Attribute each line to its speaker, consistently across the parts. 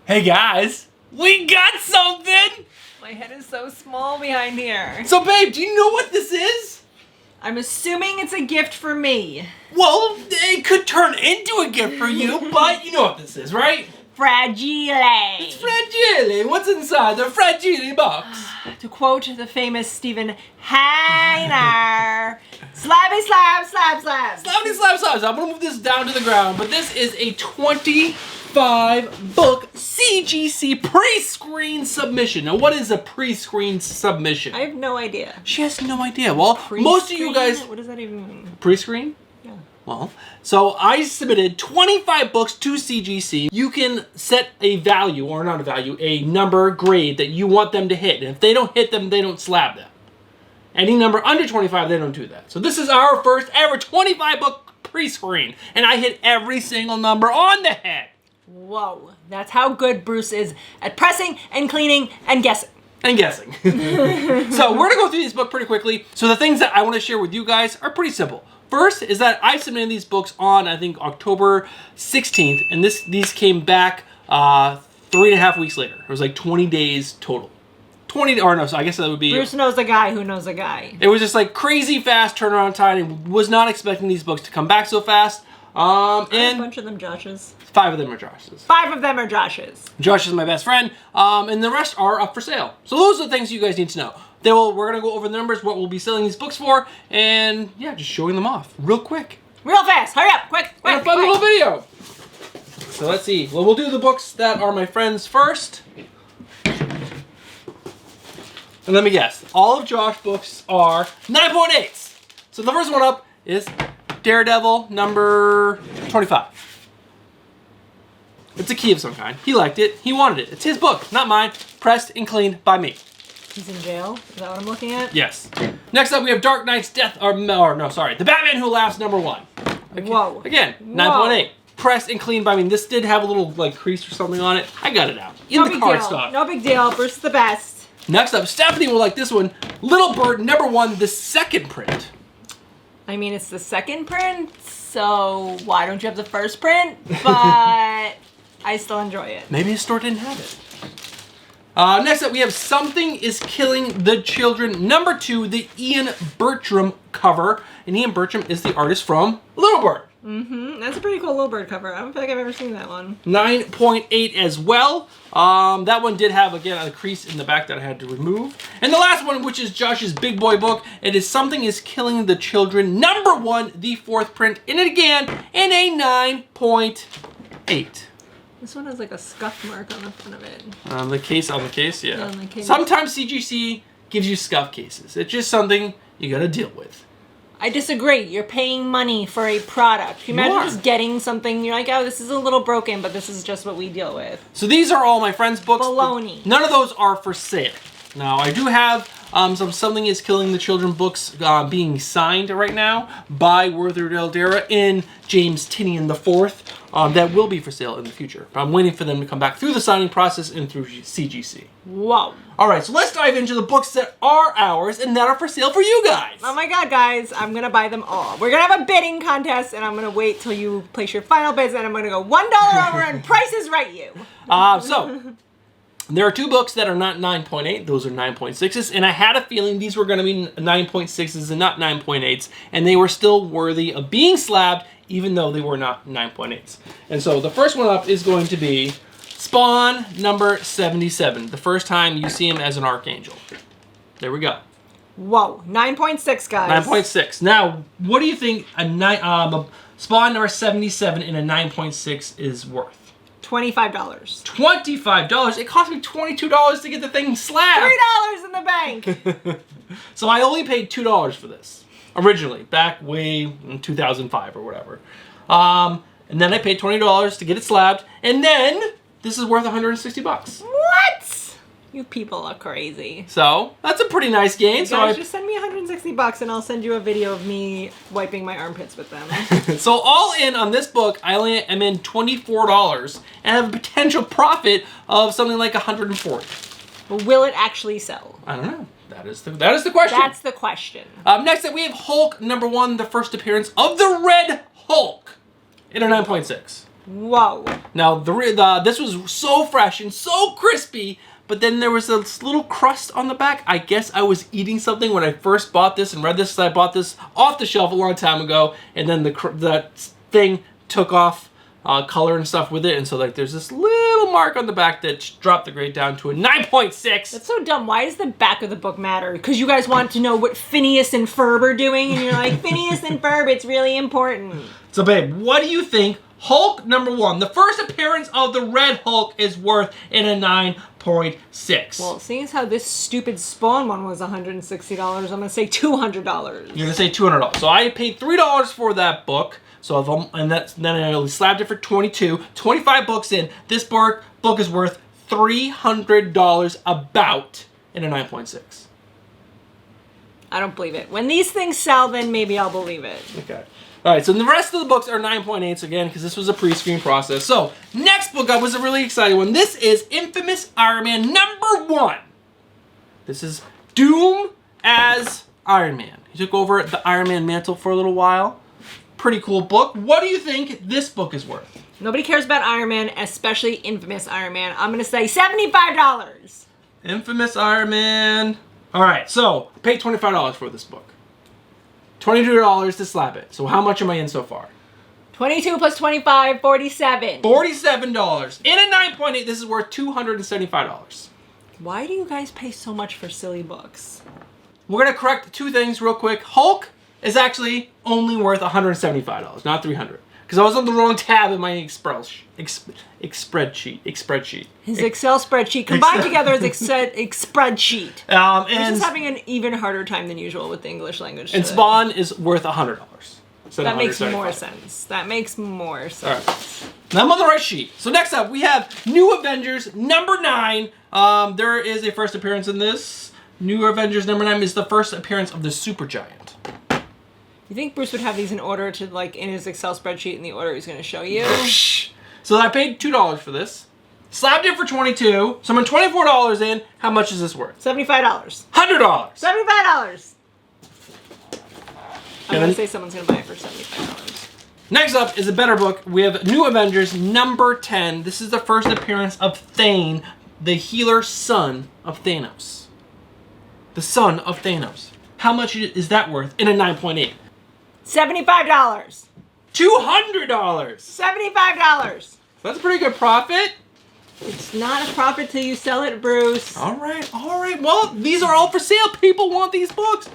Speaker 1: Hey guys, we got something!
Speaker 2: My head is so small behind here.
Speaker 1: So babe, do you know what this is?
Speaker 2: I'm assuming it's a gift for me.
Speaker 1: Well, it could turn into a gift for you, but you know what this is, right?
Speaker 2: Fragile.
Speaker 1: It's fragile. What's inside the fragile box?
Speaker 2: To quote the famous Stephen Heiner, slabby slab, slab slab.
Speaker 1: Slappity slap slaps. I'm gonna move this down to the ground, but this is a 25-book CGC pre-screen submission. Now, what is a pre-screen submission?
Speaker 2: I have no idea.
Speaker 1: She has no idea. Well, most of you guys...
Speaker 2: What does that even mean?
Speaker 1: Pre-screen?
Speaker 2: Yeah.
Speaker 1: Well, so I submitted 25 books to CGC. You can set a value, or not a value, a number, grade that you want them to hit. And if they don't hit them, they don't slab them. Any number under 25, they don't do that. So this is our first ever 25-book pre-screen. And I hit every single number on the head.
Speaker 2: Whoa, that's how good Bruce is at pressing and cleaning and guessing.
Speaker 1: So we're gonna go through this book pretty quickly. So the things that I want to share with you guys are pretty simple. First is that I submitted these books on, I think, October 16th, and these came back 3.5 weeks later. It was like 20 days total. 20, or no, so I guess that would be...
Speaker 2: Bruce knows a guy who knows a guy.
Speaker 1: It was just like crazy fast turnaround time, and was not expecting these books to come back so fast. And
Speaker 2: a bunch of them Josh's.
Speaker 1: 5 of them are Josh's.
Speaker 2: 5 of them are Josh's.
Speaker 1: Josh is my best friend, and the rest are up for sale. So those are the things you guys need to know. We're gonna go over the numbers, what we'll be selling these books for, and yeah, just showing them off real quick.
Speaker 2: Real fast, hurry up, quick, quick,
Speaker 1: And a fun little video. So let's see. Well, we'll do the books that are my friends first. And let me guess, all of Josh's books are 9.8s. So the first one up is Daredevil number 25. It's a key of some kind. He liked it. He wanted it. It's his book, not mine. Pressed and cleaned by me.
Speaker 2: He's in jail? Is that what I'm looking at?
Speaker 1: Yes. Next up, we have Dark Knight's Death, The Batman Who Laughs number 1. Okay.
Speaker 2: Whoa.
Speaker 1: Again, 9.8. Pressed and cleaned by me. This did have a little like crease or something on it. I got it out. In the cardstock.
Speaker 2: No big deal. Bruce is the best.
Speaker 1: Next up, Stephanie will like this one. Little Bird number 1, the second print.
Speaker 2: I mean, it's the second print, so why don't you have the first print? But I still enjoy it.
Speaker 1: Maybe his store didn't have it. Next up, we have Something is Killing the Children number 2, the Ian Bertram cover. And Ian Bertram is the artist from Little Bird.
Speaker 2: Mm-hmm. That's a pretty cool Little Bird cover. I don't feel like I've ever seen that one.
Speaker 1: 9.8 as well. That one did have, again, a crease in the back that I had to remove. And the last one, which is Josh's big boy book, it is Something is Killing the Children number 1, the 4th print. And it again, in a 9.8.
Speaker 2: This one has like a scuff mark on the front of it.
Speaker 1: On the case, yeah.
Speaker 2: Yeah, on the case.
Speaker 1: Sometimes CGC gives you scuff cases. It's just something you gotta deal with.
Speaker 2: I disagree. You're paying money for a product. Can you imagine just getting something, you're like, oh, this is a little broken, but this is just what we deal with.
Speaker 1: So these are all my friends' books.
Speaker 2: Baloney.
Speaker 1: None of those are for sale. Now, I do have some Something is Killing the Children books being signed right now by Werther Dell'Edera in James Tinian IV. That will be for sale in the future. But I'm waiting for them to come back through the signing process and through CGC.
Speaker 2: Whoa.
Speaker 1: All right, so let's dive into the books that are ours and that are for sale for you guys.
Speaker 2: Oh my God, guys, I'm gonna buy them all. We're gonna have a bidding contest, and I'm gonna wait till you place your final bids, and I'm gonna go $1 over and Price is Right you.
Speaker 1: So there are 2 books that are not 9.8. Those are 9.6s, and I had a feeling these were going to be 9.6s and not 9.8s, and they were still worthy of being slabbed, even though they were not 9.8s. And so the first one up is going to be Spawn number 77. The first time you see him as an Archangel. There we go.
Speaker 2: Whoa, 9.6, guys.
Speaker 1: 9.6. Now, what do you think a Spawn number 77 in a 9.6 is worth?
Speaker 2: $25.
Speaker 1: $25. It cost me $22 to get the thing slabbed.
Speaker 2: $3 in the bank.
Speaker 1: So I only paid $2 for this originally, back way in 2005 or whatever. And then I paid $20 to get it slabbed, and then this is worth 160 bucks.
Speaker 2: What? You people are crazy.
Speaker 1: So that's a pretty nice game.
Speaker 2: You guys, just send me 160 bucks and I'll send you a video of me wiping my armpits with them.
Speaker 1: So all in on this book, I only am in $24 and have a potential profit of something like 140.
Speaker 2: But will it actually sell?
Speaker 1: I don't know. That is the question.
Speaker 2: That's the question.
Speaker 1: Next up, we have Hulk number 1, the first appearance of the Red Hulk in a 9.6.
Speaker 2: Whoa.
Speaker 1: Now, this was so fresh and so crispy, but then there was this little crust on the back. I guess I was eating something when I first bought this and read this. So I bought this off the shelf a long time ago, and then that thing took off color and stuff with it, and so like there's this little mark on the back that dropped the grade down to a 9.6.
Speaker 2: That's so dumb. Why does the back of the book matter? Because you guys want to know what Phineas and Ferb are doing, and you're like, Phineas and Ferb, it's really important.
Speaker 1: So babe, what do you think Hulk #1, the first appearance of the Red Hulk, is worth in a 9.6?
Speaker 2: Well, seeing as how this stupid Spawn one was $160, I'm going to say $200.
Speaker 1: You're going to say $200. So I paid $3 for that book. So then I slabbed it for $22. 25 books in. This book is worth $300 about in a 9.6.
Speaker 2: I don't believe it. When these things sell, then maybe I'll believe it.
Speaker 1: Okay. All right, so the rest of the books are 9.8s again, because this was a pre-screen process. So, next book up was a really exciting one. This is Infamous Iron Man #1. This is Doom as Iron Man. He took over the Iron Man mantle for a little while. Pretty cool book. What do you think this book is worth?
Speaker 2: Nobody cares about Iron Man, especially Infamous Iron Man. I'm going to say $75.
Speaker 1: Infamous Iron Man. All right, so I paid $25 for this book. $22 to slap it. So how much am I in so far?
Speaker 2: 22 plus 25, 47.
Speaker 1: $47. In a 9.8, this is worth $275.
Speaker 2: Why do you guys pay so much for silly books?
Speaker 1: We're going to correct two things real quick. Hulk is actually only worth $175, not $300. Because I was on the wrong tab in my spreadsheet.
Speaker 2: His Excel spreadsheet combined together as spreadsheet.
Speaker 1: And
Speaker 2: He's just having an even harder time than usual with the English language.
Speaker 1: And
Speaker 2: today.
Speaker 1: Spawn is worth $100.
Speaker 2: That makes more sense. That makes more sense.
Speaker 1: All right. Now I'm on the right sheet. So next up, we have New Avengers #9. There is a first appearance in this. New Avengers #9 is the first appearance of the Supergiant.
Speaker 2: You think Bruce would have these in order to, like, in his Excel spreadsheet in the order he's going to show you?
Speaker 1: So I paid $2 for this. Slapped it for $22. So I'm $24 in. How much is this worth?
Speaker 2: $75.
Speaker 1: $100.
Speaker 2: $75. I'm
Speaker 1: And
Speaker 2: going to say someone's going to buy it for $75.
Speaker 1: Next up is a better book. We have New Avengers #10. This is the first appearance of THANE, the healer son of Thanos. The son of Thanos. How much is that worth in a 9.8?
Speaker 2: $75.
Speaker 1: $200.
Speaker 2: $75.
Speaker 1: That's a pretty good profit.
Speaker 2: It's not a profit till you sell it, Bruce.
Speaker 1: All right, all right. Well, these are all for sale. People want these books.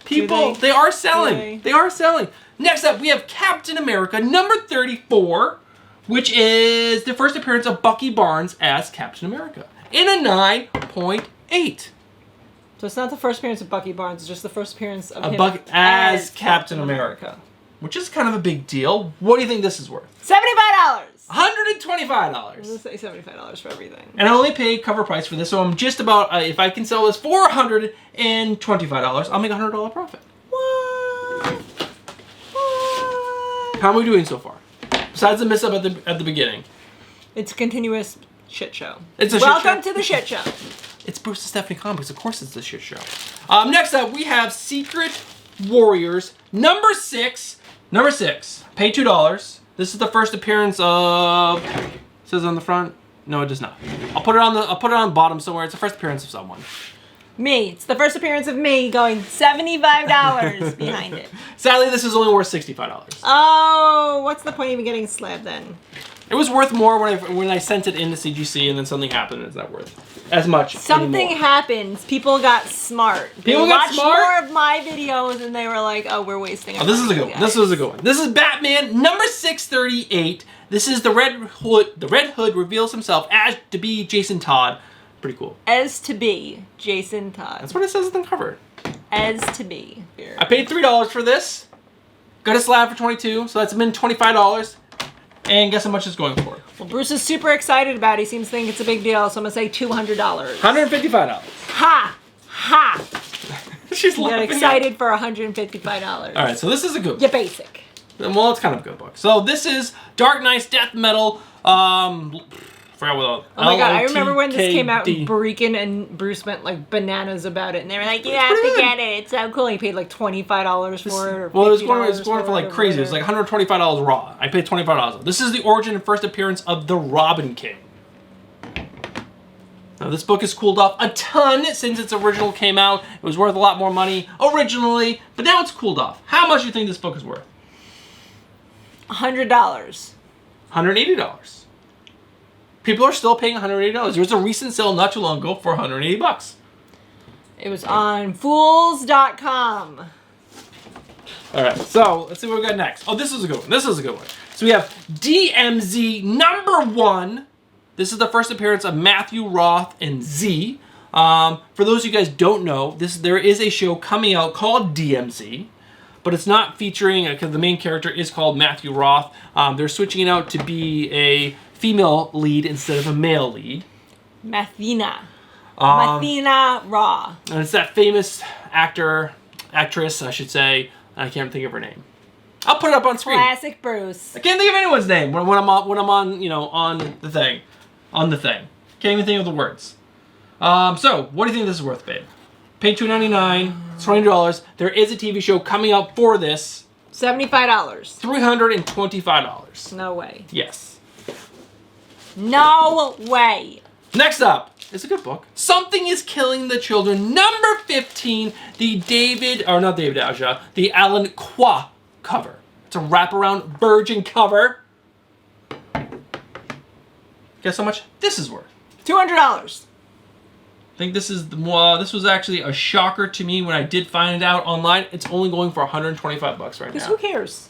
Speaker 1: People, they are selling. They are selling. Next up, we have Captain America #34, which is the first appearance of Bucky Barnes as Captain America in a 9.8.
Speaker 2: So it's not the first appearance of Bucky Barnes, it's just the first appearance of him
Speaker 1: Bucky as Captain America, which is kind of a big deal. What do you think this is worth?
Speaker 2: $75.
Speaker 1: $125.
Speaker 2: I'm going to say $75 for everything.
Speaker 1: And I only paid cover price for this, so I'm just about, if I can sell this for $125, I'll make a $100 profit.
Speaker 2: What?
Speaker 1: How are we doing so far? Besides the miss up at the beginning.
Speaker 2: It's a continuous shit show.
Speaker 1: It's a
Speaker 2: Welcome to the shit show.
Speaker 1: It's Bruce and Stephanie Comics. Of course it's the shit show. Next up, we have Secret Warriors #6. Number 6. Pay $2. This is the first appearance of... It says on the front. No, it does not. I'll put it on the bottom somewhere. It's the first appearance of someone.
Speaker 2: Me. It's the first appearance of me going $75 behind it.
Speaker 1: Sadly, this is only worth $65.
Speaker 2: Oh, what's the point of even getting slabbed then?
Speaker 1: It was worth more when I sent it into CGC, and then something happened, and it's not worth as much
Speaker 2: Something
Speaker 1: anymore.
Speaker 2: happens. People got smart.
Speaker 1: People got smart?
Speaker 2: Watched more of my videos, and they were like, oh, we're wasting our
Speaker 1: This is a
Speaker 2: money,
Speaker 1: good one.
Speaker 2: guys.
Speaker 1: This was a good one. This is Batman #638. This is the Red Hood. The Red Hood reveals himself as to be Jason Todd. Pretty cool.
Speaker 2: As to be Jason Todd.
Speaker 1: That's what it says on the cover.
Speaker 2: As to be.
Speaker 1: I paid $3 for this. Got a slab for $22, so that's been $25. And guess how much it's going for?
Speaker 2: Well, Bruce is super excited about it. He seems to think it's a big deal, so I'm going to say $200.
Speaker 1: $155.
Speaker 2: Ha! Ha!
Speaker 1: She's
Speaker 2: You got
Speaker 1: laughing.
Speaker 2: excited for $155.
Speaker 1: All right, so this is a good
Speaker 2: You're basic.
Speaker 1: Well, it's kind of a good book. So this is Dark Knight's Death Metal. forgot what.
Speaker 2: Oh my god, I remember when this came out
Speaker 1: LOTKD.
Speaker 2: and Barikin and Bruce went like bananas about it, and they were like, "You have to get it, it's so cool." He paid like $25 for it. Or
Speaker 1: Well, it was
Speaker 2: $50
Speaker 1: going for like crazy. It was like $125 raw. I paid $25. This is the origin and first appearance of the Robin King. Now, this book has cooled off a ton since its original came out. It was worth a lot more money originally, but now it's cooled off. How much do you think this book is worth?
Speaker 2: $100.
Speaker 1: $180. People are still paying $180. There was a recent sale not too long ago for $180.
Speaker 2: It was on fools.com.
Speaker 1: All right, so let's see what we got next. Oh, this is a good one. This is a good one. So we have DMZ #1. This is the first appearance of Matthew Roth and Z. For those of you guys don't know, there is a show coming out called DMZ, but it's not featuring, because the main character is called Matthew Roth. They're switching it out to be a female lead instead of a male lead.
Speaker 2: Mathena Raw.
Speaker 1: And it's that famous actress, I should say. I can't think of her name. I'll put it up on screen.
Speaker 2: Classic Bruce.
Speaker 1: I can't think of anyone's name when I'm on, on the thing. Can't even think of the words. So, what do you think this is worth, babe? Paid $2.99, it's $20. There is a TV show coming out for this.
Speaker 2: $75.
Speaker 1: $325.
Speaker 2: No way.
Speaker 1: Yes.
Speaker 2: No way.
Speaker 1: Next up, it's a good book. Something is Killing the Children, #15, the Alan Qua cover. It's a wraparound virgin cover. Guess how much this is worth?
Speaker 2: $200.
Speaker 1: I think this was actually a shocker to me when I did find it out online. It's only going for $125 right
Speaker 2: Because
Speaker 1: now.
Speaker 2: who cares?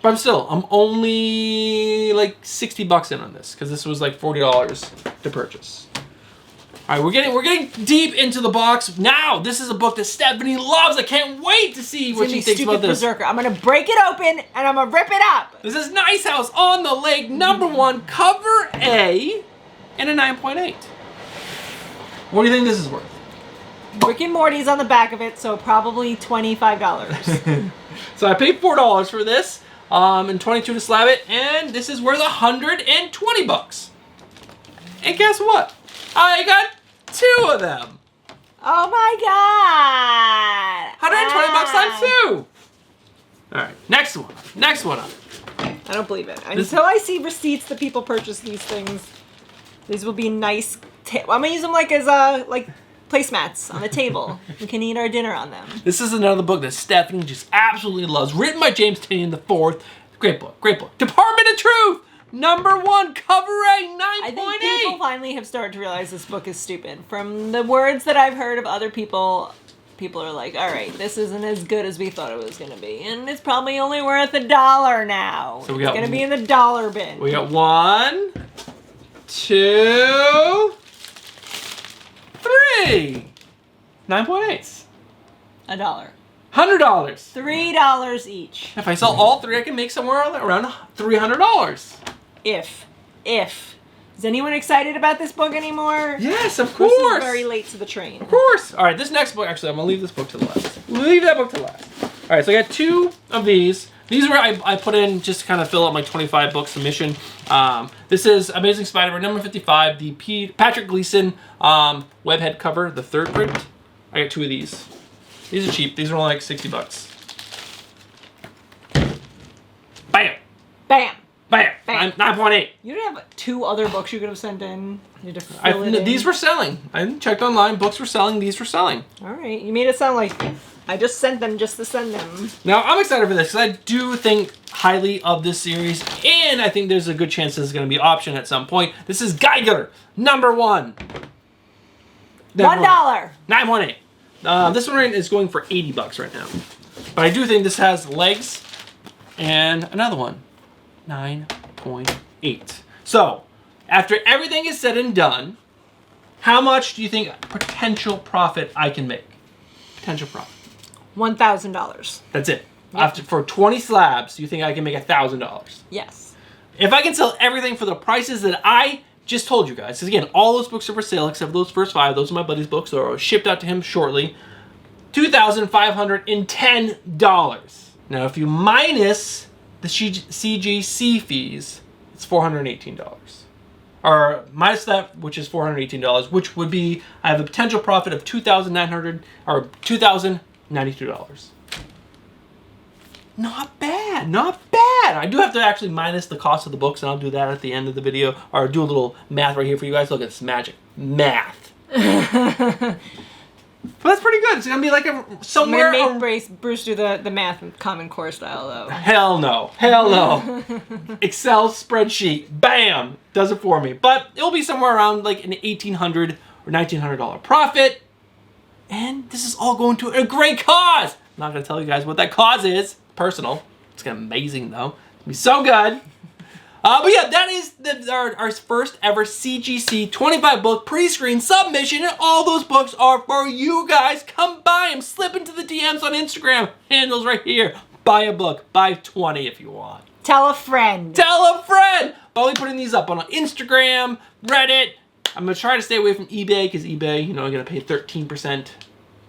Speaker 1: But I'm only like $60 in on this because this was like $40 to purchase. All right, we're getting deep into the box now. This is a book that Stephanie loves. I can't wait to see what she thinks about this.
Speaker 2: Berserker. I'm gonna break it open and I'm gonna rip it up.
Speaker 1: This is Nice House on the Lake, #1, cover A, and a 9.8. What do you think this is worth?
Speaker 2: Rick and Morty's on the back of it, so probably $25.
Speaker 1: So I paid $4 for this, and $22 to slab it, and this is worth $120. And guess what? I got 2 of them.
Speaker 2: Oh my god!
Speaker 1: $120 times 2. All right, next one up.
Speaker 2: I don't believe it. Until I see receipts that people purchase these things, these will be nice. I'm gonna use them like as placemats on the table. We can eat our dinner on them.
Speaker 1: This is another book that Stephanie just absolutely loves. Written by James Tynion IV. Great book, great book. Department of Truth, #1, cover A, 9.8.
Speaker 2: I think people finally have started to realize this book is stupid. From the words that I've heard of other people, people are like, all right, this isn't as good as we thought it was going to be. And it's probably only worth $1 now.
Speaker 1: So
Speaker 2: it's going to be in the dollar bin.
Speaker 1: We got 1, 2, 3. 9.8.
Speaker 2: $1.
Speaker 1: $100.
Speaker 2: $3 each.
Speaker 1: If I sell all 3, I can make somewhere around $300.
Speaker 2: If. Is anyone excited about this book anymore?
Speaker 1: Yes, of
Speaker 2: Bruce
Speaker 1: course.
Speaker 2: is very late to the train.
Speaker 1: Of course. All right, this next book, actually, I'm going to leave this book to the last. Leave that book to last. All right, so I got 2 of these. These were I put in just to kind of fill out my 25 book submission. This is Amazing Spider-Man #55, the Patrick Gleason webhead cover, the 3rd print. I got 2 of these. These are cheap. These are only like $60. Bam.
Speaker 2: Bam.
Speaker 1: Bam.
Speaker 2: Bam.
Speaker 1: 9.8.
Speaker 2: You didn't have 2 other books you could have sent in? You had to fill it in.
Speaker 1: These were selling. I checked online. Books were selling. These were selling.
Speaker 2: All right. You made it sound like I just sent them just to send them.
Speaker 1: Now, I'm excited for this because I do think highly of this series, and I think there's a good chance this is going to be option at some point. This is Geiger, #1.
Speaker 2: $1.
Speaker 1: 9.8. This one is going for $80 right now. But I do think this has legs, and another one, 9.8. So, after everything is said and done, how much do you think potential profit I can make? Potential profit.
Speaker 2: $1,000.
Speaker 1: That's it.
Speaker 2: Yep.
Speaker 1: For 20 slabs, you think I can make $1,000?
Speaker 2: Yes.
Speaker 1: If I can sell everything for the prices that I just told you guys, because again, all those books are for sale except for those first 5. Those are my buddy's books. They're shipped out to him shortly. $2,510. Now, if you minus the CGC fees, it's $418. Or minus that, which is $418, which would be, I have a potential profit of $2,900 or $2,092. Not bad, not bad. I do have to actually minus the cost of the books, and I'll do that at the end of the video, or do a little math right here for you guys. Look, it's magic. Math. But that's pretty good. It's gonna be like somewhere.
Speaker 2: I'm gonna make Bruce do the math in Common Core style, though.
Speaker 1: Hell no. Hell no. Excel spreadsheet. Bam. Does it for me. But it'll be somewhere around like an $1,800 or $1,900 profit. And this is all going to a great cause. I'm not gonna tell you guys what that cause is. Personal. It's gonna be amazing though. It'll be so good. But yeah, that is our first ever CGC 25 book pre-screen submission, and all those books are for you guys. Come buy them. Slip into the DMs on Instagram. Handles right here. Buy a book. Buy 20 if you want.
Speaker 2: Tell a friend.
Speaker 1: Tell a friend. I'll be putting these up on Instagram, Reddit. I'm gonna try to stay away from eBay because eBay, you know, I'm gonna pay 13%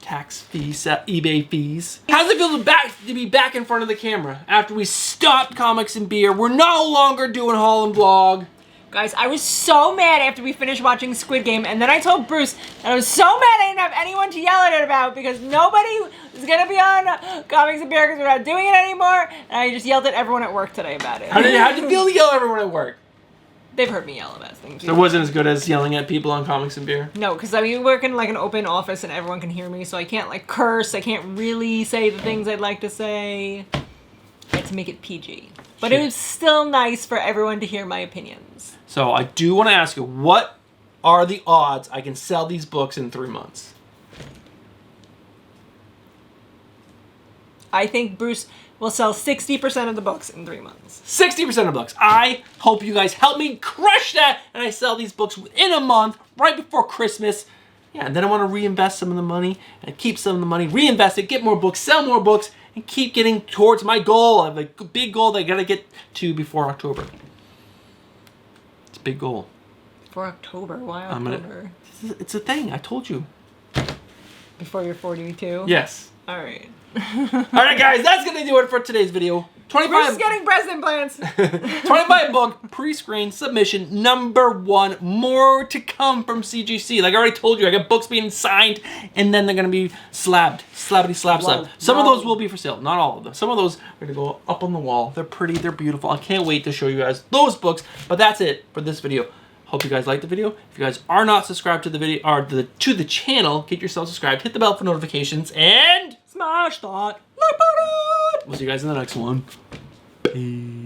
Speaker 1: tax fees, eBay fees. How does it feel to be back in front of the camera after we stopped Comics and Beer? We're no longer doing haul and vlog.
Speaker 2: Guys, I was so mad after we finished watching Squid Game, and then I told Bruce that I was so mad I didn't have anyone to yell at it about because nobody is gonna be on Comics and Beer because we're not doing it anymore. And I just yelled at everyone at work today about it.
Speaker 1: How did you feel to yell at everyone at work?
Speaker 2: They've heard me yell about things.
Speaker 1: So it wasn't as good as yelling at people on Comics and Beer?
Speaker 2: No, because I mean, we work in like an open office and everyone can hear me, so I can't like curse. I can't really say the things I'd like to say. I had to make it PG. But it was still nice for everyone to hear my opinions.
Speaker 1: So I do want to ask you, what are the odds I can sell these books in 3 months?
Speaker 2: I think Bruce will sell 60% of the books in 3 months.
Speaker 1: 60% of books. I hope you guys help me crush that and I sell these books within a month, right before Christmas. Yeah, and then I want to reinvest some of the money and keep some of the money, reinvest it, get more books, sell more books, and keep getting towards my goal. I have a big goal that I got to get to before October. It's a big goal.
Speaker 2: For October? Why October?
Speaker 1: It's a thing. I told you.
Speaker 2: Before you're 42?
Speaker 1: Yes.
Speaker 2: All right.
Speaker 1: All right, guys, that's going to do it for today's video. 25.
Speaker 2: Bruce is getting breast implants.
Speaker 1: 25 book pre-screen submission #1. More to come from CGC. Like I already told you, I got books being signed, and then they're going to be slabbed. Slabbity slab slab. Some of those will be for sale. Not all of them. Some of those are going to go up on the wall. They're pretty. They're beautiful. I can't wait to show you guys those books. But that's it for this video. Hope you guys liked the video. If you guys are not subscribed to the video or to the channel, get yourself subscribed. Hit the bell for notifications and smash that like button. We'll see you guys in the next one. Peace.